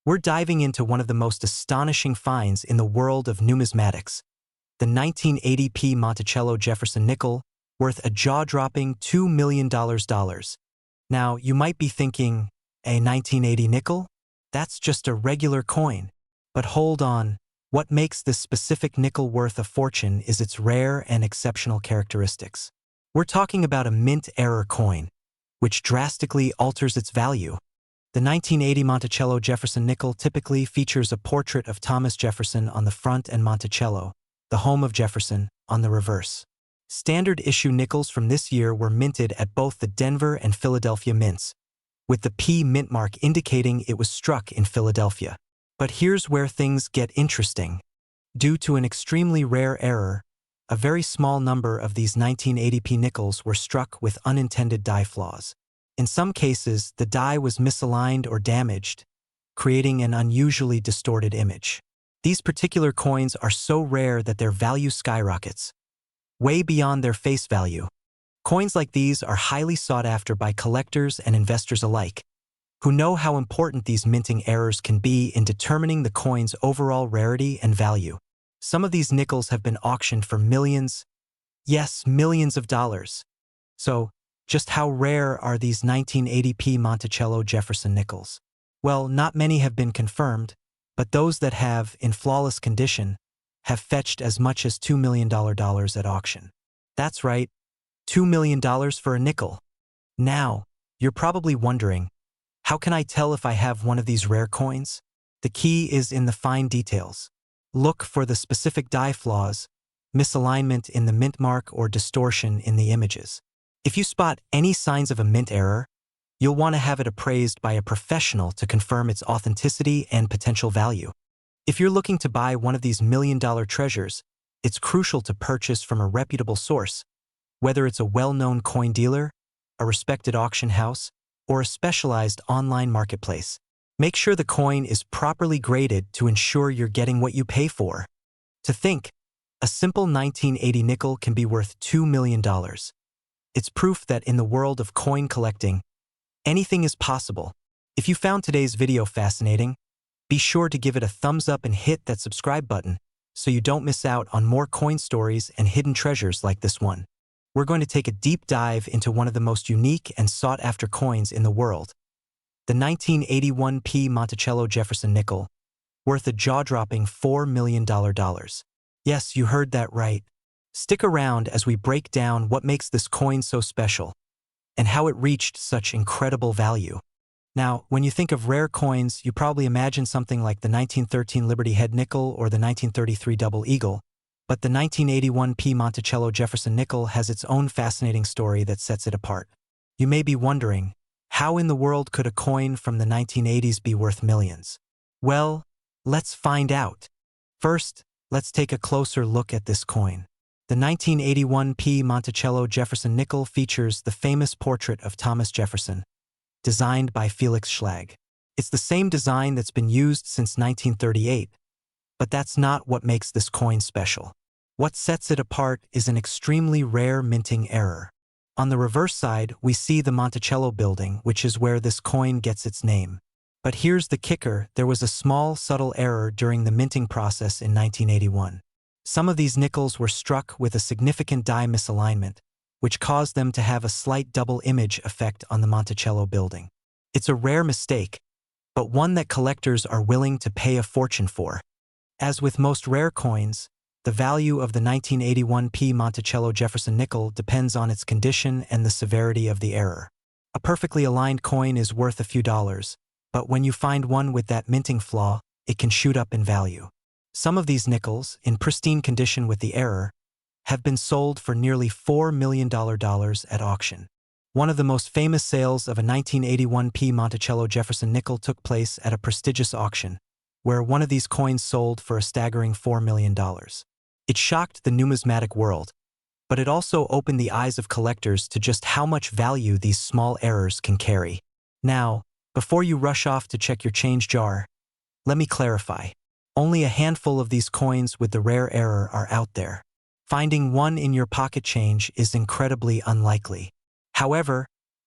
We're diving into one of the most astonishing finds in the world of numismatics, the 1980p Monticello Jefferson nickel, worth a jaw-dropping $2 million. Now, you might be thinking, a 1980 nickel? That's just a regular coin. But hold on, what makes this specific nickel worth a fortune is its rare and exceptional characteristics. We're talking about a mint-error coin, which drastically alters its value. The 1980 Monticello Jefferson nickel typically features a portrait of Thomas Jefferson on the front and Monticello, the home of Jefferson, on the reverse. Standard issue nickels from this year were minted at both the Denver and Philadelphia mints, with the P mint mark indicating it was struck in Philadelphia. But here's where things get interesting. Due to an extremely rare error, a very small number of these 1980p nickels were struck with unintended die flaws. In some cases, the die was misaligned or damaged, creating an unusually distorted image. These particular coins are so rare that their value skyrockets, way beyond their face value. Coins like these are highly sought after by collectors and investors alike, who know how important these minting errors can be in determining the coin's overall rarity and value. Some of these nickels have been auctioned for millions, yes, millions of dollars. So, just how rare are these 1980p Monticello Jefferson nickels? Well, not many have been confirmed, but those that have, in flawless condition, have fetched as much as $2 million at auction. That's right, $2 million for a nickel. Now, you're probably wondering, how can I tell if I have one of these rare coins? The key is in the fine details. Look for the specific die flaws, misalignment in the mint mark, or distortion in the images. If you spot any signs of a mint error, you'll want to have it appraised by a professional to confirm its authenticity and potential value. If you're looking to buy one of these million-dollar treasures, it's crucial to purchase from a reputable source, whether it's a well-known coin dealer, a respected auction house, or a specialized online marketplace. Make sure the coin is properly graded to ensure you're getting what you pay for. To think, a simple 1980 nickel can be worth $2 million. It's proof that in the world of coin collecting, anything is possible. If you found today's video fascinating, be sure to give it a thumbs up and hit that subscribe button so you don't miss out on more coin stories and hidden treasures like this one. We're going to take a deep dive into one of the most unique and sought-after coins in the world, the 1981p Monticello Jefferson nickel, worth a jaw-dropping $4 million. Yes, you heard that right. Stick around as we break down what makes this coin so special and how it reached such incredible value. Now, when you think of rare coins, you probably imagine something like the 1913 Liberty Head nickel or the 1933 Double Eagle, but the 1981p Monticello Jefferson nickel has its own fascinating story that sets it apart. You may be wondering, how in the world could a coin from the 1980s be worth millions? Well, let's find out. First, let's take a closer look at this coin. The 1981p Monticello Jefferson nickel features the famous portrait of Thomas Jefferson, designed by Felix Schlag. It's the same design that's been used since 1938, but that's not what makes this coin special. What sets it apart is an extremely rare minting error. On the reverse side, we see the Monticello building, which is where this coin gets its name. But here's the kicker: there was a small, subtle error during the minting process in 1981. Some of these nickels were struck with a significant die misalignment, which caused them to have a slight double image effect on the Monticello building. It's a rare mistake, but one that collectors are willing to pay a fortune for. As with most rare coins, the value of the 1981p Monticello Jefferson nickel depends on its condition and the severity of the error. A perfectly aligned coin is worth a few dollars, but when you find one with that minting flaw, it can shoot up in value. Some of these nickels, in pristine condition with the error, have been sold for nearly $4 million at auction. One of the most famous sales of a 1981p Monticello Jefferson nickel took place at a prestigious auction, where one of these coins sold for a staggering $4 million. It shocked the numismatic world, but it also opened the eyes of collectors to just how much value these small errors can carry. Now, before you rush off to check your change jar, let me clarify. Only a handful of these coins with the rare error are out there. Finding one in your pocket change is incredibly unlikely. However,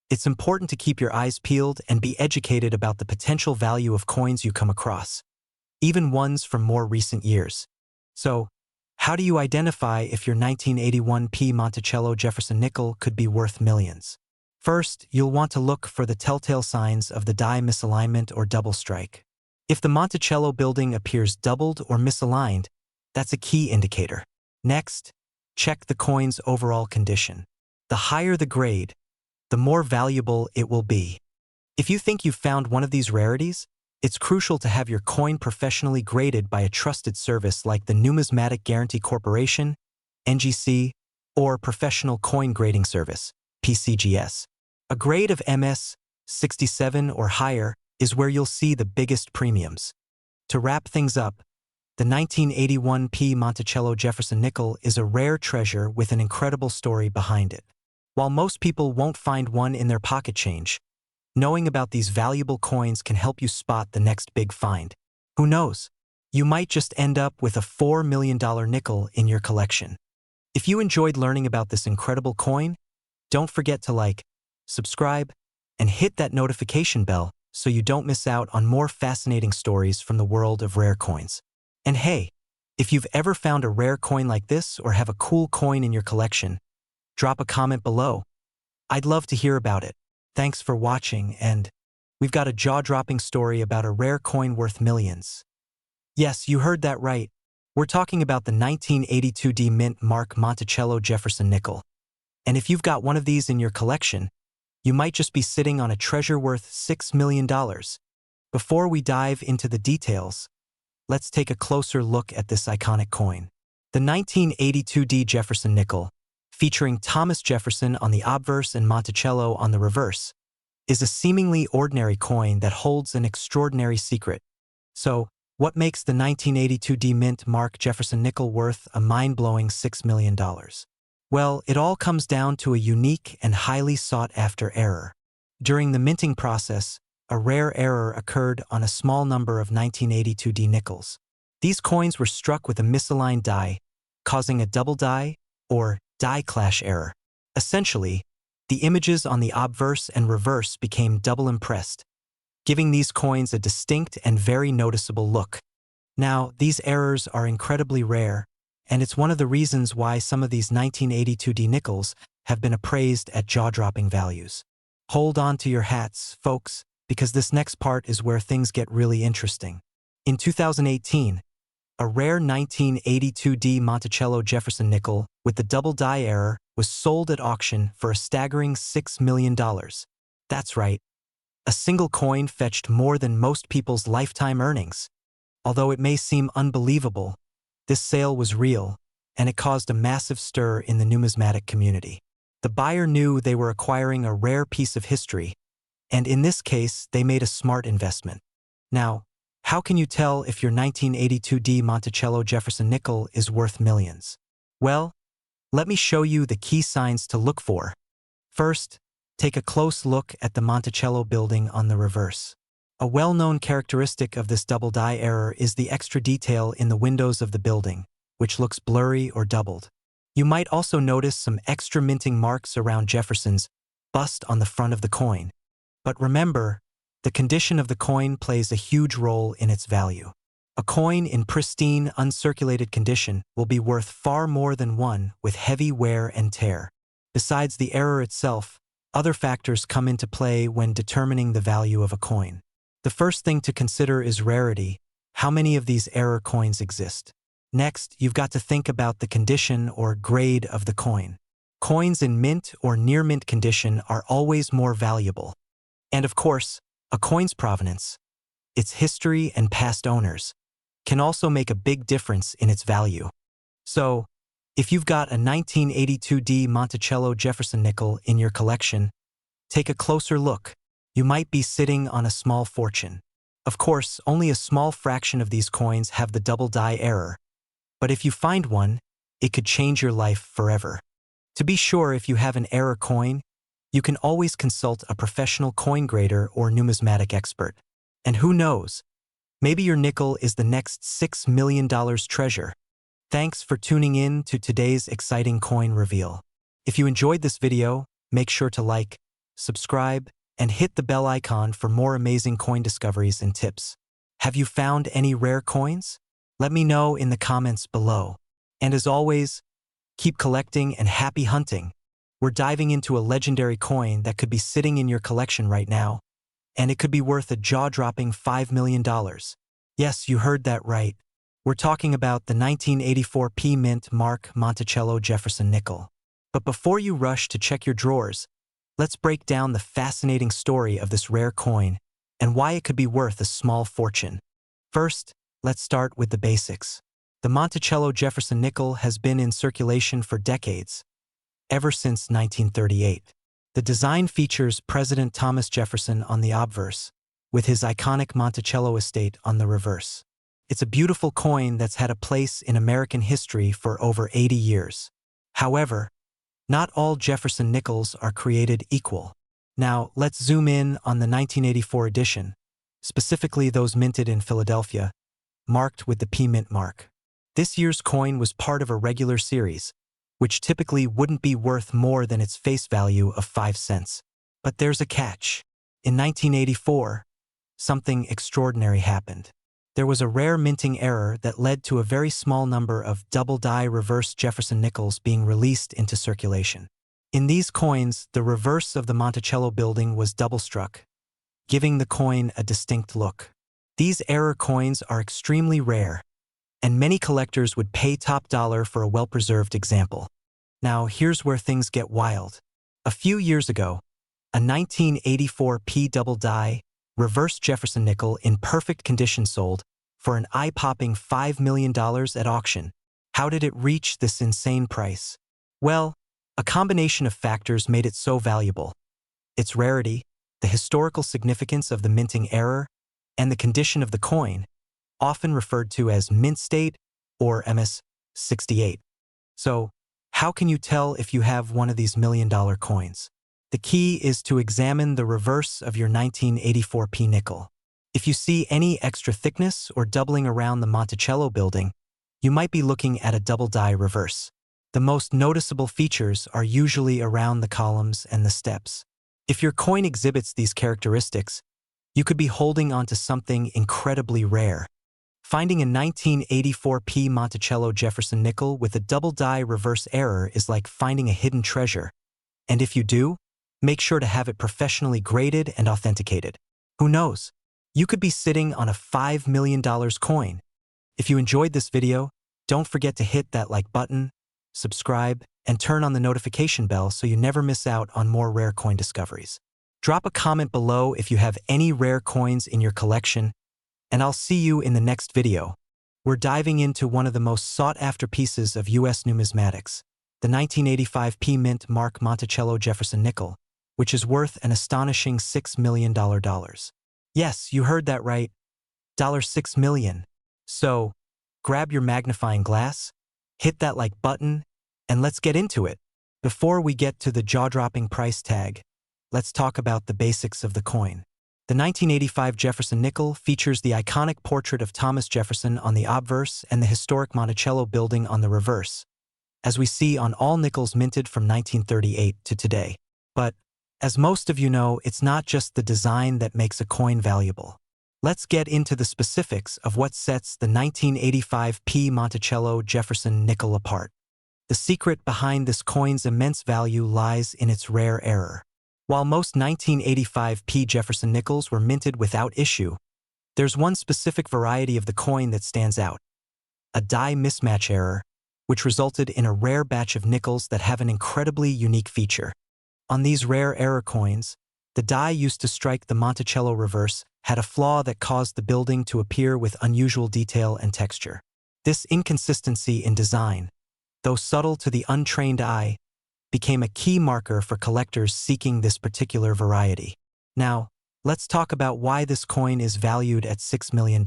It's important to keep your eyes peeled and be educated about the potential value of coins you come across, even ones from more recent years. So, how do you identify if your 1981p Monticello Jefferson nickel could be worth millions? First, you'll want to look for the telltale signs of the die misalignment or double strike. If the Monticello building appears doubled or misaligned, that's a key indicator. Next, check the coin's overall condition. The higher the grade, the more valuable it will be. If you think you've found one of these rarities, it's crucial to have your coin professionally graded by a trusted service like the Numismatic Guarantee Corporation, NGC, or Professional Coin Grading Service, PCGS. A grade of MS 67 or higher is where you'll see the biggest premiums. To wrap things up, the 1981p Monticello Jefferson nickel is a rare treasure with an incredible story behind it. While most people won't find one in their pocket change, knowing about these valuable coins can help you spot the next big find. Who knows? You might just end up with a $4 million nickel in your collection. If you enjoyed learning about this incredible coin, don't forget to like, subscribe, and hit that notification bell so you don't miss out on more fascinating stories from the world of rare coins. And hey, if you've ever found a rare coin like this or have a cool coin in your collection, drop a comment below. I'd love to hear about it. Thanks for watching, and we've got a jaw-dropping story about a rare coin worth millions. Yes, you heard that right. We're talking about the 1982D Mint Mark Monticello Jefferson nickel. And if you've got one of these in your collection, you might just be sitting on a treasure worth $6 million. Before we dive into the details, let's take a closer look at this iconic coin. The 1982D Jefferson nickel, featuring Thomas Jefferson on the obverse and Monticello on the reverse, is a seemingly ordinary coin that holds an extraordinary secret. So, what makes the 1982D Mint Mark Jefferson nickel worth a mind-blowing $6 million? Well, it all comes down to a unique and highly sought-after error. During the minting process, a rare error occurred on a small number of 1982D nickels. These coins were struck with a misaligned die, causing a double die, or die clash error. Essentially, the images on the obverse and reverse became double impressed, giving these coins a distinct and very noticeable look. Now, these errors are incredibly rare, and it's one of the reasons why some of these 1982D nickels have been appraised at jaw-dropping values. Hold on to your hats, folks, because this next part is where things get really interesting. In 2018, a rare 1982D Monticello Jefferson nickel with the double die error was sold at auction for a staggering $6 million. That's right. A single coin fetched more than most people's lifetime earnings. Although it may seem unbelievable, this sale was real, and it caused a massive stir in the numismatic community. The buyer knew they were acquiring a rare piece of history, and in this case, they made a smart investment. Now, how can you tell if your 1982D Monticello Jefferson nickel is worth millions? Well, let me show you the key signs to look for. First, take a close look at the Monticello building on the reverse. A well-known characteristic of this double die error is the extra detail in the windows of the building, which looks blurry or doubled. You might also notice some extra minting marks around Jefferson's bust on the front of the coin. But remember, the condition of the coin plays a huge role in its value. A coin in pristine, uncirculated condition will be worth far more than one with heavy wear and tear. Besides the error itself, other factors come into play when determining the value of a coin. The first thing to consider is rarity. How many of these error coins exist? Next, you've got to think about the condition or grade of the coin. Coins in mint or near mint condition are always more valuable. And of course, a coin's provenance, its history and past owners, can also make a big difference in its value. So, if you've got a 1982D Monticello Jefferson nickel in your collection, take a closer look. You might be sitting on a small fortune. Of course, only a small fraction of these coins have the double die error, but if you find one, it could change your life forever. To be sure, if you have an error coin, you can always consult a professional coin grader or numismatic expert. And who knows, maybe your nickel is the next $6 million treasure. Thanks for tuning in to today's exciting coin reveal. If you enjoyed this video, make sure to like, subscribe, and hit the bell icon for more amazing coin discoveries and tips. Have you found any rare coins? Let me know in the comments below. And as always, keep collecting and happy hunting. We're diving into a legendary coin that could be sitting in your collection right now, and it could be worth a jaw-dropping $5 million. Yes, you heard that right. We're talking about the 1984 P Mint Mark Monticello Jefferson nickel. But before you rush to check your drawers, let's break down the fascinating story of this rare coin and why it could be worth a small fortune. First, let's start with the basics. The Monticello Jefferson nickel has been in circulation for decades, ever since 1938. The design features President Thomas Jefferson on the obverse, with his iconic Monticello estate on the reverse. It's a beautiful coin that's had a place in American history for over 80 years. However, not all Jefferson nickels are created equal. Now, let's zoom in on the 1984 edition, specifically those minted in Philadelphia, marked with the P Mint mark. This year's coin was part of a regular series, which typically wouldn't be worth more than its face value of 5 cents. But there's a catch. In 1984, something extraordinary happened. There was a rare minting error that led to a very small number of double-die reverse Jefferson nickels being released into circulation. In these coins, the reverse of the Monticello building was double-struck, giving the coin a distinct look. These error coins are extremely rare, and many collectors would pay top dollar for a well-preserved example. Now, here's where things get wild. A few years ago, a 1984 P double-die reverse Jefferson nickel in perfect condition sold for an eye-popping $5 million at auction. How did it reach this insane price? Well, a combination of factors made it so valuable. Its rarity, the historical significance of the minting error, and the condition of the coin, often referred to as mint state or MS-68. So, how can you tell if you have one of these million-dollar coins? The key is to examine the reverse of your 1984 P nickel. If you see any extra thickness or doubling around the Monticello building, you might be looking at a double-die reverse. The most noticeable features are usually around the columns and the steps. If your coin exhibits these characteristics, you could be holding onto something incredibly rare. Finding a 1984 P Monticello Jefferson nickel with a double-die reverse error is like finding a hidden treasure. And if you do, make sure to have it professionally graded and authenticated. Who knows? You could be sitting on a $5 million coin. If you enjoyed this video, don't forget to hit that like button, subscribe, and turn on the notification bell so you never miss out on more rare coin discoveries. Drop a comment below if you have any rare coins in your collection, and I'll see you in the next video. We're diving into one of the most sought-after pieces of U.S. numismatics, the 1985 P Mint Mark Monticello Jefferson nickel, which is worth an astonishing $6 million. Yes, you heard that right, $6 million. So, grab your magnifying glass, hit that like button, and let's get into it. Before we get to the jaw-dropping price tag, let's talk about the basics of the coin. The 1985 Jefferson nickel features the iconic portrait of Thomas Jefferson on the obverse and the historic Monticello building on the reverse, as we see on all nickels minted from 1938 to today. But, as most of you know, it's not just the design that makes a coin valuable. Let's get into the specifics of what sets the 1985 P Monticello Jefferson nickel apart. The secret behind this coin's immense value lies in its rare error. While most 1985 P Jefferson nickels were minted without issue, there's one specific variety of the coin that stands out: a die mismatch error, which resulted in a rare batch of nickels that have an incredibly unique feature. On these rare error coins, the die used to strike the Monticello reverse had a flaw that caused the building to appear with unusual detail and texture. This inconsistency in design, though subtle to the untrained eye, became a key marker for collectors seeking this particular variety. Now, let's talk about why this coin is valued at $6 million.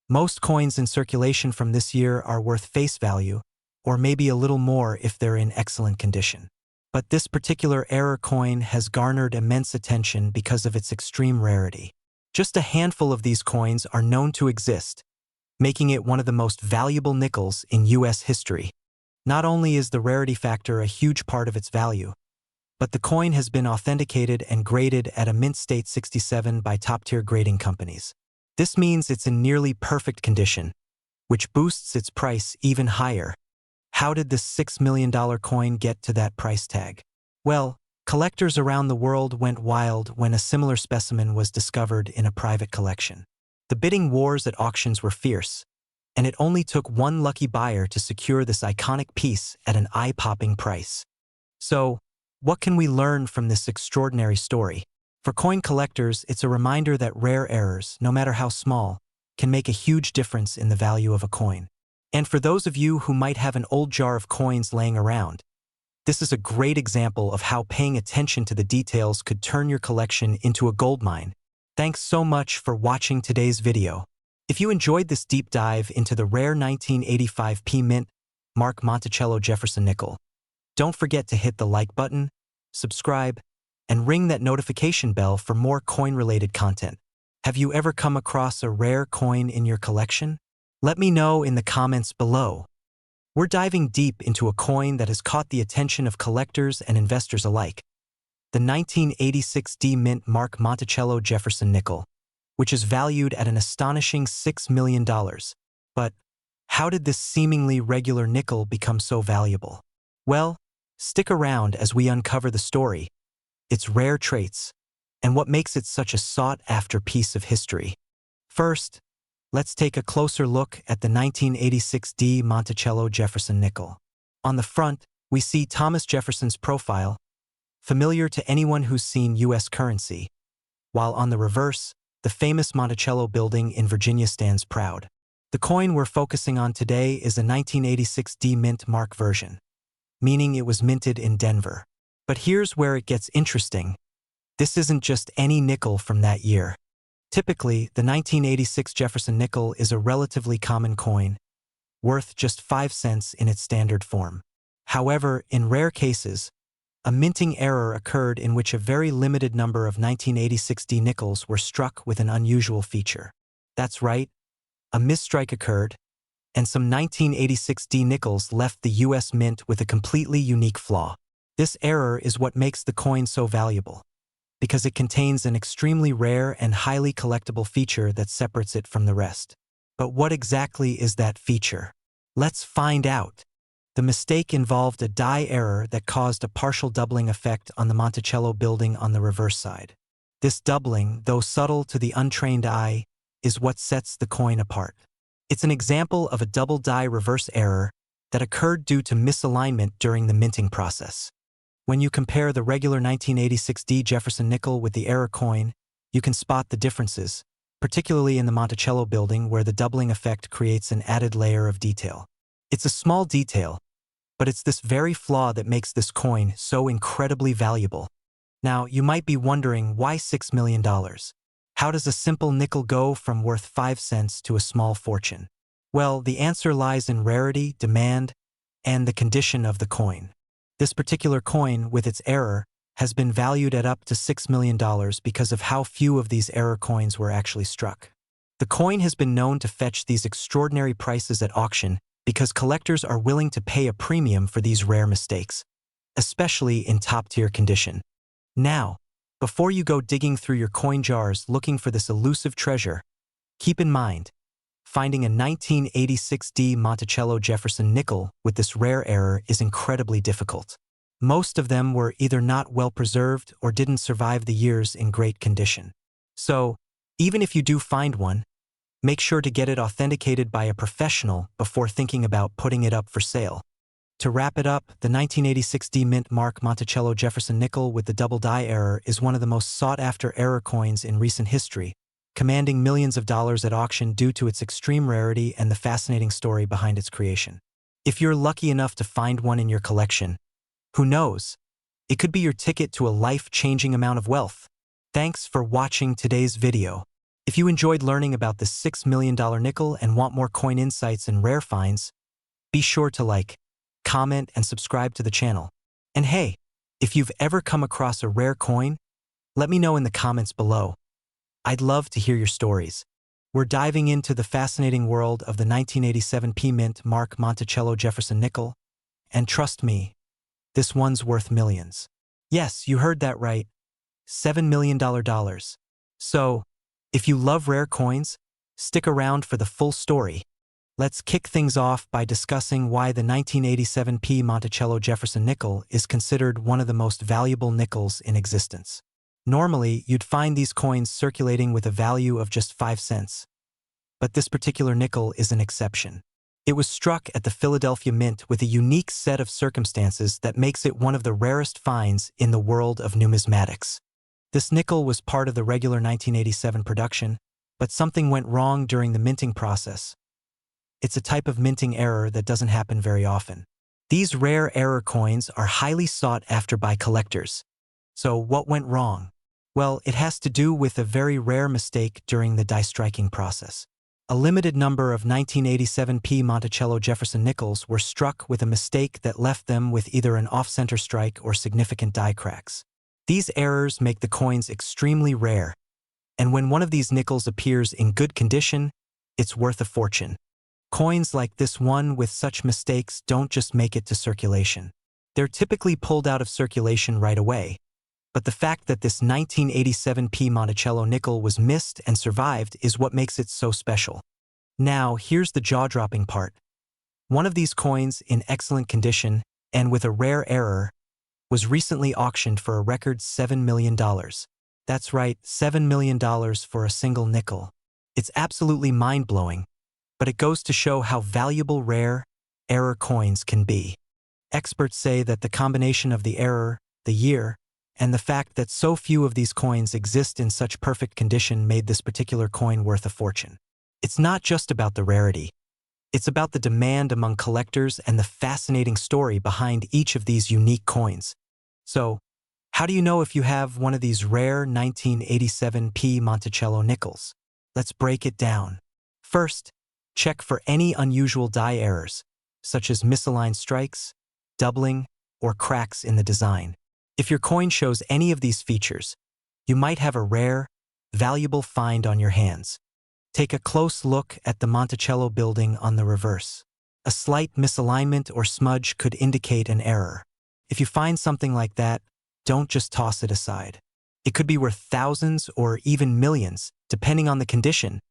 Most coins in circulation from this year are worth face value, or maybe a little more if they're in excellent condition. But this particular error coin has garnered immense attention because of its extreme rarity. Just a handful of these coins are known to exist, making it one of the most valuable nickels in U.S. history. Not only is the rarity factor a huge part of its value, but the coin has been authenticated and graded at a mint state 67 by top-tier grading companies. This means it's in nearly perfect condition, which boosts its price even higher. How did this $6 million coin get to that price tag? Well, collectors around the world went wild when a similar specimen was discovered in a private collection. The bidding wars at auctions were fierce, and it only took one lucky buyer to secure this iconic piece at an eye-popping price. So, what can we learn from this extraordinary story? For coin collectors, it's a reminder that rare errors, no matter how small, can make a huge difference in the value of a coin. And for those of you who might have an old jar of coins laying around, this is a great example of how paying attention to the details could turn your collection into a goldmine. Thanks so much for watching today's video. If you enjoyed this deep dive into the rare 1985 Mint Mark Monticello Jefferson nickel, don't forget to hit the like button, subscribe, and ring that notification bell for more coin-related content. Have you ever come across a rare coin in your collection? Let me know in the comments below. We're diving deep into a coin that has caught the attention of collectors and investors alike, the 1986 Mint Mark Monticello Jefferson nickel, which is valued at an astonishing $6 million. But how did this seemingly regular nickel become so valuable? Well, stick around as we uncover the story, its rare traits, and what makes it such a sought-after piece of history. First, let's take a closer look at the 1986 Monticello Jefferson nickel. On the front, we see Thomas Jefferson's profile, familiar to anyone who's seen U.S. currency, while on the reverse, the famous Monticello building in Virginia stands proud. The coin we're focusing on today is a 1986 Mint Mark version, meaning it was minted in Denver. But here's where it gets interesting. This isn't just any nickel from that year. Typically, the 1986 Jefferson nickel is a relatively common coin, worth just 5 cents in its standard form. However, in rare cases, a minting error occurred in which a very limited number of 1986 nickels were struck with an unusual feature. That's right, a misstrike occurred, and some 1986 nickels left the U.S. Mint with a completely unique flaw. This error is what makes the coin so valuable, because it contains an extremely rare and highly collectible feature that separates it from the rest. But what exactly is that feature? Let's find out. The mistake involved a die error that caused a partial doubling effect on the Monticello building on the reverse side. This doubling, though subtle to the untrained eye, is what sets the coin apart. It's an example of a double die reverse error that occurred due to misalignment during the minting process. When you compare the regular 1986 Jefferson nickel with the error coin, you can spot the differences, particularly in the Monticello building where the doubling effect creates an added layer of detail. It's a small detail, but it's this very flaw that makes this coin so incredibly valuable. Now, you might be wondering, why $6 million? How does a simple nickel go from worth 5 cents to a small fortune? Well, the answer lies in rarity, demand, and the condition of the coin. This particular coin, with its error, has been valued at up to $6 million because of how few of these error coins were actually struck. The coin has been known to fetch these extraordinary prices at auction because collectors are willing to pay a premium for these rare mistakes, especially in top-tier condition. Now, before you go digging through your coin jars looking for this elusive treasure, keep in mind, finding a 1986 Monticello Jefferson nickel with this rare error is incredibly difficult. Most of them were either not well preserved or didn't survive the years in great condition. So, even if you do find one, make sure to get it authenticated by a professional before thinking about putting it up for sale. To wrap it up, the 1986 Mint Mark Monticello Jefferson nickel with the double die error is one of the most sought-after error coins in recent history, commanding millions of dollars at auction due to its extreme rarity and the fascinating story behind its creation. If you're lucky enough to find one in your collection, who knows? It could be your ticket to a life-changing amount of wealth. Thanks for watching today's video. If you enjoyed learning about this $6 million nickel and want more coin insights and rare finds, be sure to like, comment, and subscribe to the channel. And hey, if you've ever come across a rare coin, let me know in the comments below. I'd love to hear your stories. We're diving into the fascinating world of the 1987 Mint Mark Monticello Jefferson nickel, and trust me, this one's worth millions. Yes, you heard that right. $7 million. So, if you love rare coins, stick around for the full story. Let's kick things off by discussing why the 1987p Monticello Jefferson nickel is considered one of the most valuable nickels in existence. Normally, you'd find these coins circulating with a value of just 5 cents. But this particular nickel is an exception. It was struck at the Philadelphia Mint with a unique set of circumstances that makes it one of the rarest finds in the world of numismatics. This nickel was part of the regular 1987 production, but something went wrong during the minting process. It's a type of minting error that doesn't happen very often. These rare error coins are highly sought after by collectors. So what went wrong? Well, it has to do with a very rare mistake during the die striking process. A limited number of 1987p Monticello Jefferson nickels were struck with a mistake that left them with either an off-center strike or significant die cracks. These errors make the coins extremely rare, and when one of these nickels appears in good condition, it's worth a fortune. Coins like this one with such mistakes don't just make it to circulation. They're typically pulled out of circulation right away. But the fact that this 1987p Monticello nickel was missed and survived is what makes it so special. Now, here's the jaw-dropping part. One of these coins, in excellent condition and with a rare error, was recently auctioned for a record $7 million. That's right, $7 million for a single nickel. It's absolutely mind-blowing, but it goes to show how valuable rare error coins can be. Experts say that the combination of the error, the year, and the fact that so few of these coins exist in such perfect condition made this particular coin worth a fortune. It's not just about the rarity. It's about the demand among collectors and the fascinating story behind each of these unique coins. So, how do you know if you have one of these rare 1987p Monticello nickels? Let's break it down. First, check for any unusual die errors, such as misaligned strikes, doubling, or cracks in the design. If your coin shows any of these features, you might have a rare, valuable find on your hands. Take a close look at the Monticello building on the reverse. A slight misalignment or smudge could indicate an error. If you find something like that, don't just toss it aside. It could be worth thousands or even millions, depending on the condition.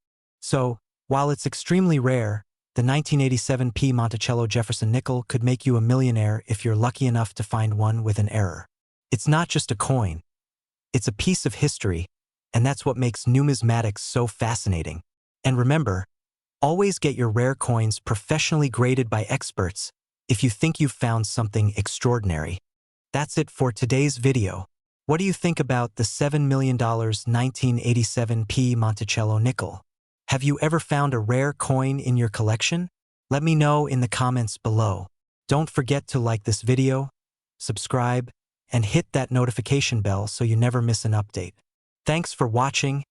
So, while it's extremely rare, the 1987p Monticello Jefferson nickel could make you a millionaire if you're lucky enough to find one with an error. It's not just a coin. It's a piece of history, and that's what makes numismatics so fascinating. And remember, always get your rare coins professionally graded by experts if you think you've found something extraordinary. That's it for today's video. What do you think about the $7 million 1987p Monticello nickel? Have you ever found a rare coin in your collection? Let me know in the comments below. Don't forget to like this video, subscribe, and hit that notification bell so you never miss an update. Thanks for watching,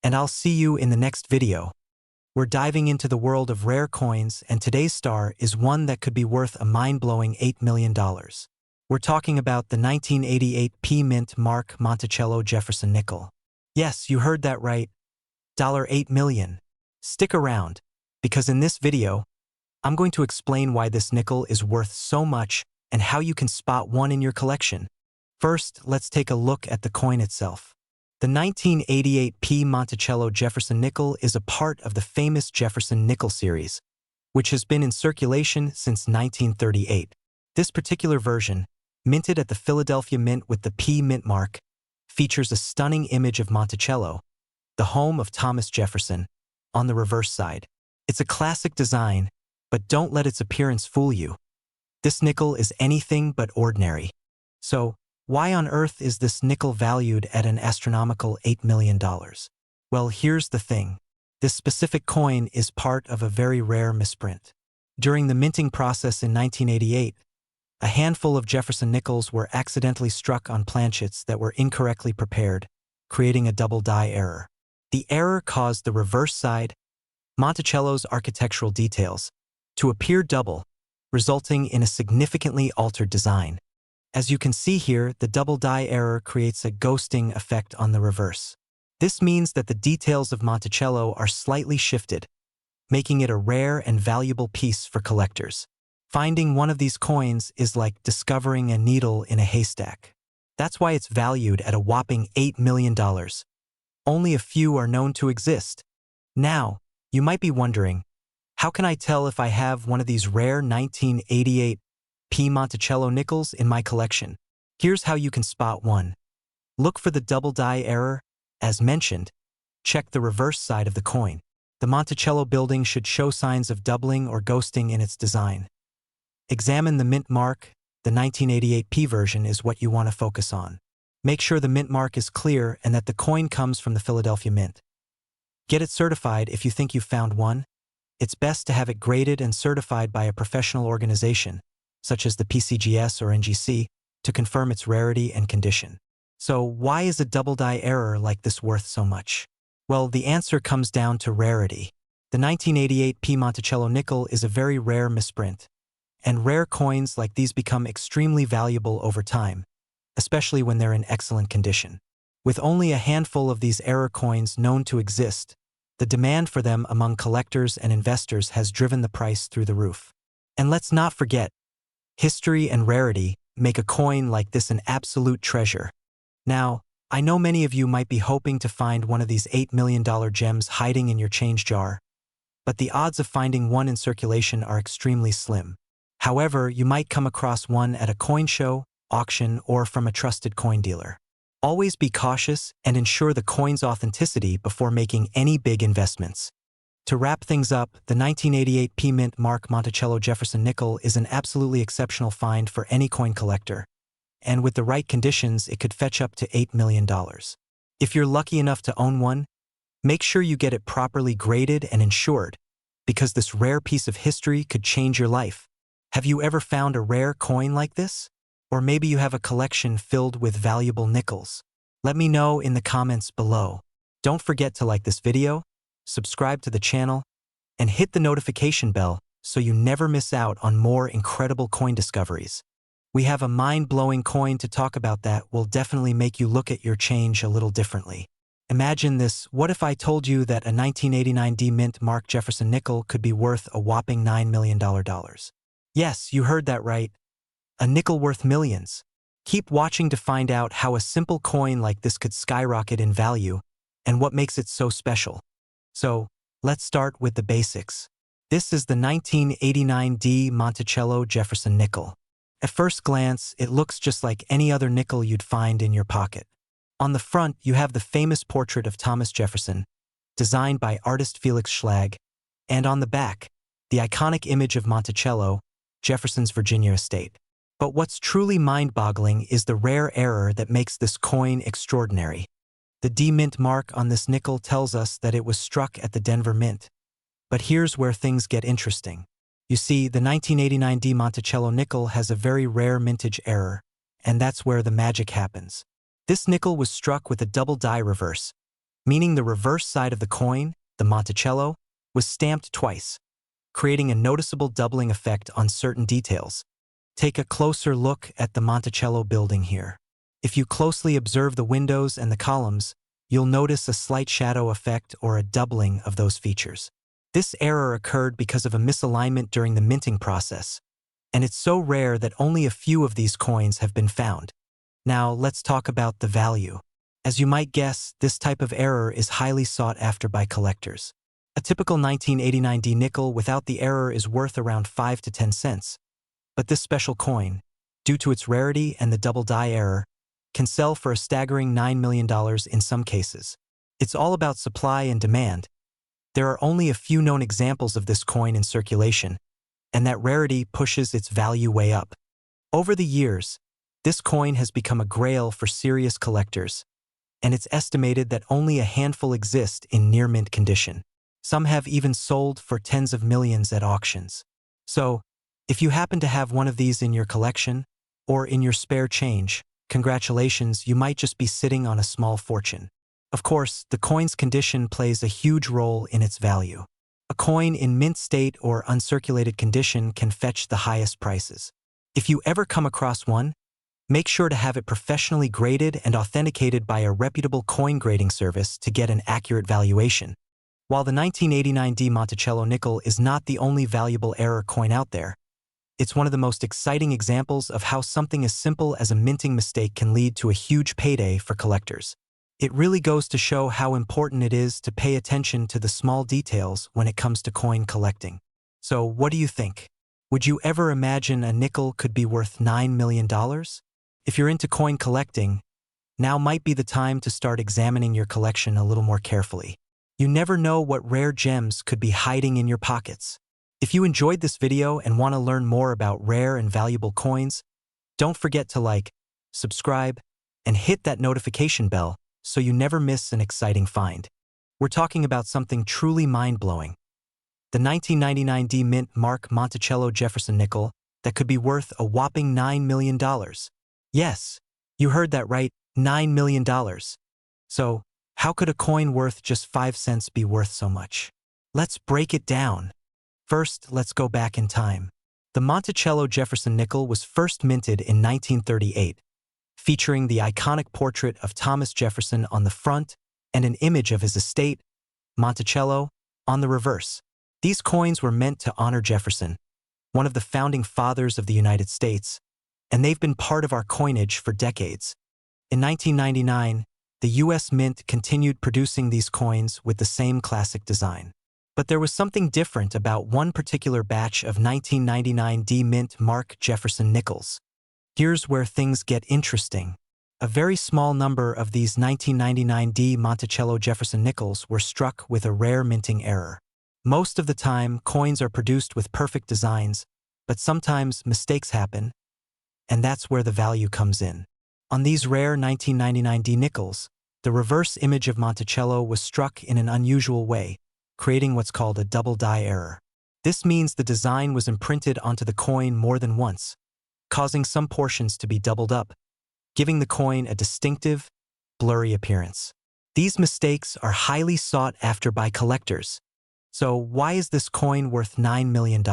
and I'll see you in the next video. We're diving into the world of rare coins, and today's star is one that could be worth a mind-blowing $8 million. We're talking about the 1988p Mint Mark Monticello Jefferson nickel. Yes, you heard that right. $8 million. Stick around, because in this video, I'm going to explain why this nickel is worth so much and how you can spot one in your collection. First, let's take a look at the coin itself. The 1988p Monticello Jefferson nickel is a part of the famous Jefferson nickel series, which has been in circulation since 1938. This particular version, minted at the Philadelphia Mint with the P mint mark, features a stunning image of Monticello, the home of Thomas Jefferson, on the reverse side. It's a classic design, but don't let its appearance fool you. This nickel is anything but ordinary. So, why on earth is this nickel valued at an astronomical $8 million? Well, here's the thing. This specific coin is part of a very rare misprint. During the minting process in 1988, a handful of Jefferson nickels were accidentally struck on planchets that were incorrectly prepared, creating a double die error. The error caused the reverse side, Monticello's architectural details, to appear double, resulting in a significantly altered design. As you can see here, the double die error creates a ghosting effect on the reverse. This means that the details of Monticello are slightly shifted, making it a rare and valuable piece for collectors. Finding one of these coins is like discovering a needle in a haystack. That's why it's valued at a whopping $8 million. Only a few are known to exist. Now, you might be wondering, how can I tell if I have one of these rare 1988 P Monticello nickels in my collection? Here's how you can spot one. Look for the double die error. As mentioned, check the reverse side of the coin. The Monticello building should show signs of doubling or ghosting in its design. Examine the mint mark. The 1988 P version is what you want to focus on. Make sure the mint mark is clear and that the coin comes from the Philadelphia Mint. Get it certified if you think you've found one. It's best to have it graded and certified by a professional organization, such as the PCGS or NGC, to confirm its rarity and condition. So why is a double die error like this worth so much? Well, the answer comes down to rarity. The 1988 P Monticello nickel is a very rare misprint, and rare coins like these become extremely valuable over time, especially when they're in excellent condition. With only a handful of these error coins known to exist, the demand for them among collectors and investors has driven the price through the roof. And let's not forget, history and rarity make a coin like this an absolute treasure. Now, I know many of you might be hoping to find one of these $8 million gems hiding in your change jar, but the odds of finding one in circulation are extremely slim. However, you might come across one at a coin show, auction, or from a trusted coin dealer. Always be cautious and ensure the coin's authenticity before making any big investments. To wrap things up, the 1988 P Mint Mark Monticello Jefferson nickel is an absolutely exceptional find for any coin collector, and with the right conditions, it could fetch up to $8 million. If you're lucky enough to own one, make sure you get it properly graded and insured, because this rare piece of history could change your life. Have you ever found a rare coin like this? Or maybe you have a collection filled with valuable nickels. Let me know in the comments below. Don't forget to like this video, subscribe to the channel, and hit the notification bell so you never miss out on more incredible coin discoveries. We have a mind-blowing coin to talk about that will definitely make you look at your change a little differently. Imagine this: what if I told you that a 1989 D Mint Mark Jefferson nickel could be worth a whopping $9 million? Yes, you heard that right. A nickel worth millions. Keep watching to find out how a simple coin like this could skyrocket in value and what makes it so special. So, let's start with the basics. This is the 1989 D Monticello Jefferson nickel. At first glance, it looks just like any other nickel you'd find in your pocket. On the front, you have the famous portrait of Thomas Jefferson, designed by artist Felix Schlag, and on the back, the iconic image of Monticello, Jefferson's Virginia estate. But what's truly mind-boggling is the rare error that makes this coin extraordinary. The D Mint mark on this nickel tells us that it was struck at the Denver Mint. But here's where things get interesting. You see, the 1989 D Monticello nickel has a very rare mintage error, and that's where the magic happens. This nickel was struck with a double die reverse, meaning the reverse side of the coin, the Monticello, was stamped twice, creating a noticeable doubling effect on certain details. Take a closer look at the Monticello building here. If you closely observe the windows and the columns, you'll notice a slight shadow effect or a doubling of those features. This error occurred because of a misalignment during the minting process, and it's so rare that only a few of these coins have been found. Now, let's talk about the value. As you might guess, this type of error is highly sought after by collectors. A typical 1989 D nickel without the error is worth around 5 to 10 cents. But this special coin, due to its rarity and the double die error, can sell for a staggering $9 million in some cases. It's all about supply and demand. There are only a few known examples of this coin in circulation, and that rarity pushes its value way up. Over the years, this coin has become a grail for serious collectors, and it's estimated that only a handful exist in near-mint condition. Some have even sold for tens of millions at auctions. So, if you happen to have one of these in your collection, or in your spare change, congratulations, you might just be sitting on a small fortune. Of course, the coin's condition plays a huge role in its value. A coin in mint state or uncirculated condition can fetch the highest prices. If you ever come across one, make sure to have it professionally graded and authenticated by a reputable coin grading service to get an accurate valuation. While the 1989 D Monticello nickel is not the only valuable error coin out there, It's one of the most exciting examples of how something as simple as a minting mistake can lead to a huge payday for collectors. It really goes to show how important it is to pay attention to the small details when it comes to coin collecting. So, what do you think? Would you ever imagine a nickel could be worth $9 million? If you're into coin collecting, now might be the time to start examining your collection a little more carefully. You never know what rare gems could be hiding in your pockets. If you enjoyed this video and want to learn more about rare and valuable coins, don't forget to like, subscribe, and hit that notification bell so you never miss an exciting find. We're talking about something truly mind-blowing. The 1999 D Mint Mark Monticello Jefferson nickel that could be worth a whopping $9 million. Yes, you heard that right, $9 million. So, how could a coin worth just 5 cents be worth so much? Let's break it down. First, let's go back in time. The Monticello Jefferson nickel was first minted in 1938, featuring the iconic portrait of Thomas Jefferson on the front and an image of his estate, Monticello, on the reverse. These coins were meant to honor Jefferson, one of the founding fathers of the United States, and they've been part of our coinage for decades. In 1999, the U.S. Mint continued producing these coins with the same classic design. But there was something different about one particular batch of 1999 D Mint Mark Jefferson nickels. Here's where things get interesting. A very small number of these 1999 D Monticello Jefferson nickels were struck with a rare minting error. Most of the time, coins are produced with perfect designs, but sometimes mistakes happen, and that's where the value comes in. On these rare 1999 D nickels, the reverse image of Monticello was struck in an unusual way, creating what's called a double die error. This means the design was imprinted onto the coin more than once, causing some portions to be doubled up, giving the coin a distinctive, blurry appearance. These mistakes are highly sought after by collectors. So why is this coin worth $9 million?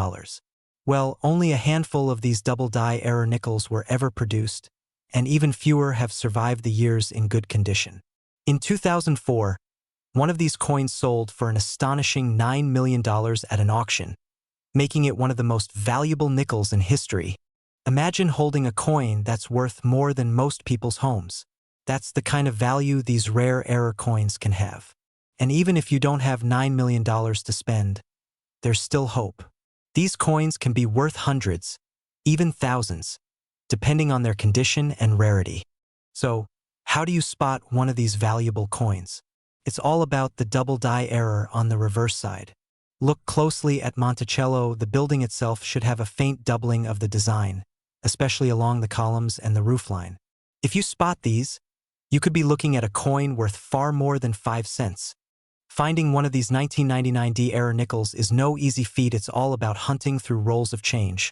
Well, only a handful of these double die error nickels were ever produced, and even fewer have survived the years in good condition. In 2004, one of these coins sold for an astonishing $9 million at an auction, making it one of the most valuable nickels in history. Imagine holding a coin that's worth more than most people's homes. That's the kind of value these rare error coins can have. And even if you don't have $9 million to spend, there's still hope. These coins can be worth hundreds, even thousands, depending on their condition and rarity. So, how do you spot one of these valuable coins? It's all about the double die error on the reverse side. Look closely at Monticello. The building itself should have a faint doubling of the design, especially along the columns and the roofline. If you spot these, you could be looking at a coin worth far more than 5 cents. Finding one of these 1999 D error nickels is no easy feat. It's all about hunting through rolls of change,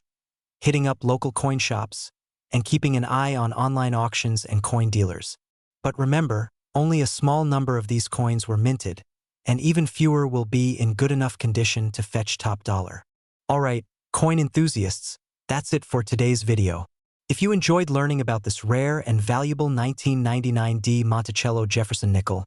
hitting up local coin shops, and keeping an eye on online auctions and coin dealers. But remember, only a small number of these coins were minted, and even fewer will be in good enough condition to fetch top dollar. Alright, coin enthusiasts, that's it for today's video. If you enjoyed learning about this rare and valuable 1999 D Monticello Jefferson nickel,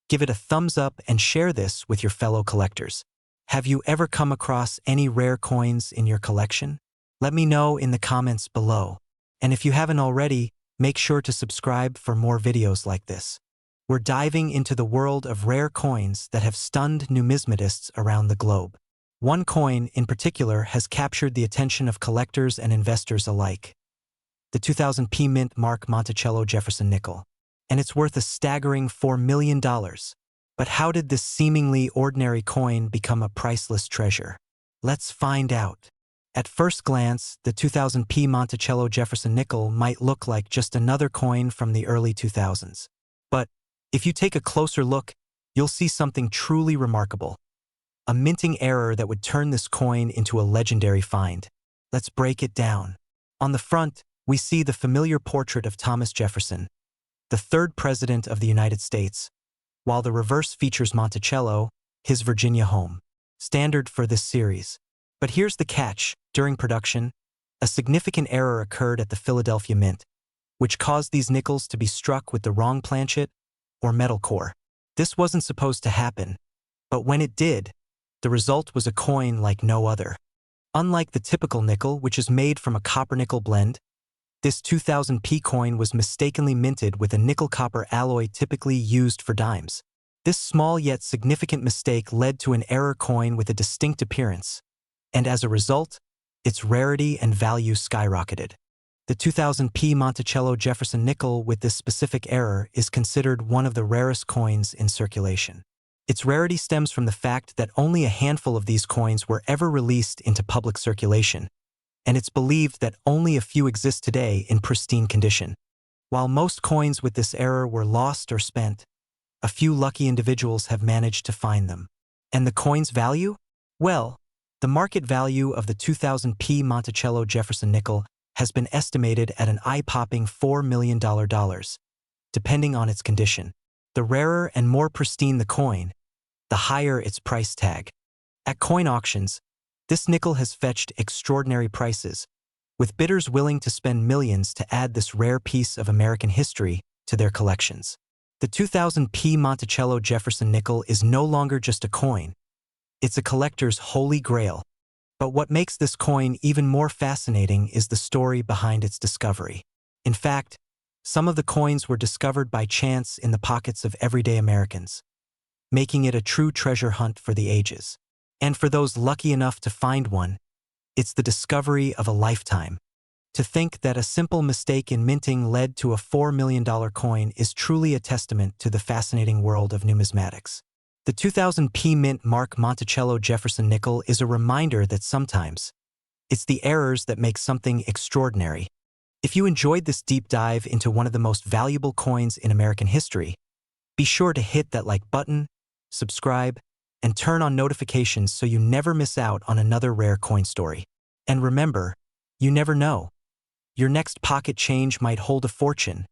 give it a thumbs up and share this with your fellow collectors. Have you ever come across any rare coins in your collection? Let me know in the comments below. And if you haven't already, make sure to subscribe for more videos like this. We're diving into the world of rare coins that have stunned numismatists around the globe. One coin in particular has captured the attention of collectors and investors alike. The 2000 P Mint Mark Monticello Jefferson nickel. And it's worth a staggering $4 million. But how did this seemingly ordinary coin become a priceless treasure? Let's find out. At first glance, the 2000 P Monticello Jefferson nickel might look like just another coin from the early 2000s. But if you take a closer look, you'll see something truly remarkable. A minting error that would turn this coin into a legendary find. Let's break it down. On the front, we see the familiar portrait of Thomas Jefferson, the third president of the United States, while the reverse features Monticello, his Virginia home, standard for this series. But here's the catch. During production, a significant error occurred at the Philadelphia Mint, which caused these nickels to be struck with the wrong planchet or metal core. This wasn't supposed to happen, but when it did, the result was a coin like no other. Unlike the typical nickel, which is made from a copper-nickel blend, this 2000p coin was mistakenly minted with a nickel-copper alloy typically used for dimes. This small yet significant mistake led to an error coin with a distinct appearance, and as a result, its rarity and value skyrocketed. The 2000p Monticello Jefferson nickel with this specific error is considered one of the rarest coins in circulation. Its rarity stems from the fact that only a handful of these coins were ever released into public circulation, and it's believed that only a few exist today in pristine condition. While most coins with this error were lost or spent, a few lucky individuals have managed to find them. And the coin's value? Well, the market value of the 2000p Monticello Jefferson nickel has been estimated at an eye-popping $4 million, depending on its condition. The rarer and more pristine the coin, the higher its price tag. At coin auctions, this nickel has fetched extraordinary prices, with bidders willing to spend millions to add this rare piece of American history to their collections. The 2000p Monticello Jefferson nickel is no longer just a coin. It's a collector's holy grail. But what makes this coin even more fascinating is the story behind its discovery. In fact, some of the coins were discovered by chance in the pockets of everyday Americans, making it a true treasure hunt for the ages. And for those lucky enough to find one, it's the discovery of a lifetime. To think that a simple mistake in minting led to a $4 million coin is truly a testament to the fascinating world of numismatics. The 2000p mint mark Monticello Jefferson nickel is a reminder that sometimes it's the errors that make something extraordinary. If you enjoyed this deep dive into one of the most valuable coins in American history, be sure to hit that like button, subscribe, and turn on notifications so you never miss out on another rare coin story. And remember, you never know. Your next pocket change might hold a fortune.